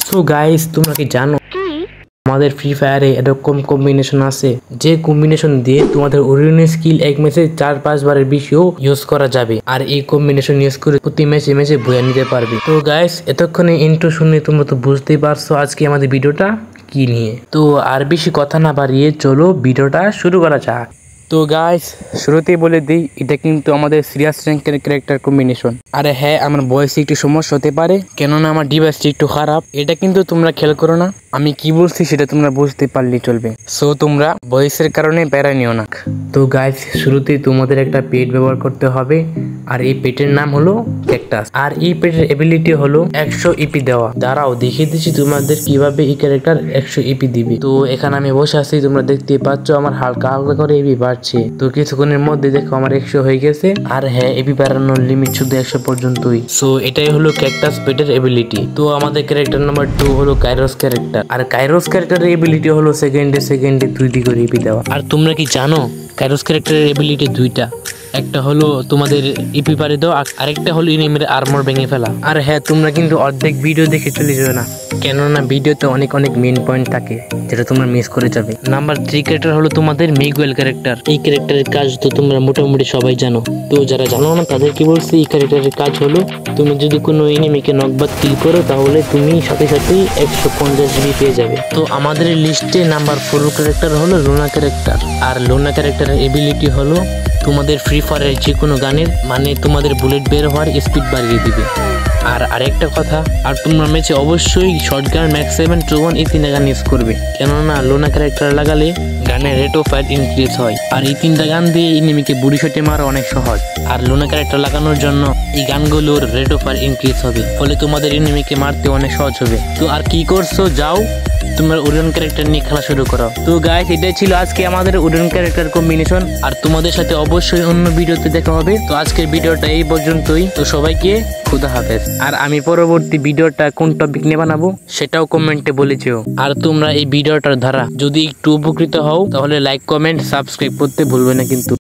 So guys, তোমরা কি জানো আমাদের ফ্রি ফায়ারে এরকম কম্বিনেশন আছে যে কম্বিনেশন দিয়ে তোমাদের অরিজিনাল স্কিল এক ম্যাচে 4-5 বারের বেশিও ইউজ করা যাবে। আর এই কম্বিনেশন ইউজ করে প্রতি ম্যাচে বয়ে নিতে পারবে। তো গাইস, এতক্ষণে ইন্ট্রো শুনে তোমরা তো বুঝতেই পারছো আজকে আমাদের ভিডিওটা কি নিয়ে। তো আর বেশি কথা না বাড়িয়ে চলো ভিডিওটা শুরু করা যাক। তো গাইস, শুরুতেই বলে দিই, এটা কিন্তু আমাদের সিরিয়াস র্যাঙ্কের ক্যারেক্টার কম্বিনেশন। আরে হ্যাঁ, আমার ভয়েসে একটু সমস্যা হতে পারে, কেননা আমার ডিভাইসটি একটু খারাপ। এটা কিন্তু তোমরা খেয়াল করো না, আমি কি বলছি সেটা তোমরা বুঝতে পারলেই চলবে। সো তোমরা ভয়েসের কারণে প্যারা নিও না। তো গাইস, শুরুতেই তোমাদের একটা পেট ব্যবহার করতে হবে, আর এই পেটের নাম হলো ক্যাকটাস। আর এই পেটের এবিলিটি হলো 100 ইপি দেওয়া। দাঁড়াও দেখিয়ে দিচ্ছি তোমাদের কিভাবে এই ক্যারেক্টার 100 ইপি দিবে। তো এখানে আমি বসে আছি, তোমরা দেখতে পাচ্ছ আমার হালকা হালকা করে ইপি বাড়ছে। তো কিছুক্ষণের মধ্যে দেখো আমার 100 হয়ে গেছে। আর হ্যাঁ, ইপি বাড়ানোর লিমিট শুধু 100 পর্যন্তই। সো এটাই হলো ক্যাকটাস পেটের এবিলিটি। তো আমাদের ক্যারেক্টার নাম্বার 2 হলো কাইরোস ক্যারেক্টার। আর কাইরোস ক্যারেক্টারের এবিলিটি হলো সেকেন্ডে 2টি করে ইপি দেওয়া। আর তোমরা কি জানো কাইরোস ক্যারেক্টারের এবিলিটি দুইটা, একটা হলো তোমাদের ইপি পারে দাও, আরেকটা হলো এনিমির আর্মর ভেঙে ফেলা। আর হ্যাঁ, তোমরা কিন্তু অর্ধেক ভিডিও দেখে চলে যাবে না, কেননা ভিডিওতে অনেক মেন পয়েন্ট থাকে যেটা তোমরা মিস করে যাবে। নাম্বার 3 ক্যারেক্টার হলো তোমাদের মিগুয়েল ক্যারেক্টার। এই ক্যারেক্টারের কাজ তো তোমরা মোটামুটি সবাই জানো। তো যারা জানো না তাদের কি বলছি, এই ক্যারেক্টারের কাজ হলো তুমি যদি কোনো এনিমিকে নকবাদ কিল করো তাহলে তুমি সাথেই 150 জিবি পেয়ে যাবে। তো আমাদের লিস্টে নাম্বার 4 ক্যারেক্টার হলো লোনা ক্যারেক্টার। আর লোনা ক্যারেক্টারের এবিলিটি হলো তোমাদের ফ্রি ফায়ারের যে কোনো গানের তোমাদের বুলেট বের হওয়ার স্পিড বাড়িয়ে দিবে। আর আরেকটা কথা, আর তোমরা ম্যাচে অবশ্যই শর্টগান, ম্যাক্স 7, ট্রোগন এই 3টা গান ইউজ করবে, কেননা লোনা ক্যারেক্টার লাগালে গানের রেট অফ ফায়ার ইনক্রিজ হয়। আর এই 3টা গান দিয়ে এনিমিকে বুড়ি শটে মারা অনেক সহজ। আর লোনা ক্যারেক্টার লাগানোর জন্য এই গানগুলোর রেট অফ ফায়ার ইনক্রিজ হবে, ফলে তোমাদের এনিমিকে মারতে অনেক সহজ হবে। তো আর কি করছো, যাও তোমরা ওরিয়ন ক্যারেক্টার নিয়ে খেলা শুরু করো। তো গাইস, এটাই ছিল আজকে আমাদের ওরিয়ন ক্যারেক্টার কম্বিনেশন। আর তোমাদের সাথে অবশ্যই অন্য ভিডিওতে দেখা হবে। তো আজকের ভিডিওটা এই পর্যন্তই। তো সবাইকে খুদা হাফেজ। আর আমি পরবর্তী ভিডিওটা কোন টপিক নিয়ে বানাবো সেটাও কমেন্টে বলে যেও। আর তোমরা এই ভিডিওটার দ্বারা যদি একটু উপকৃত হও তাহলে লাইক, কমেন্ট, সাবস্ক্রাইব করতে ভুলবে না কিন্তু।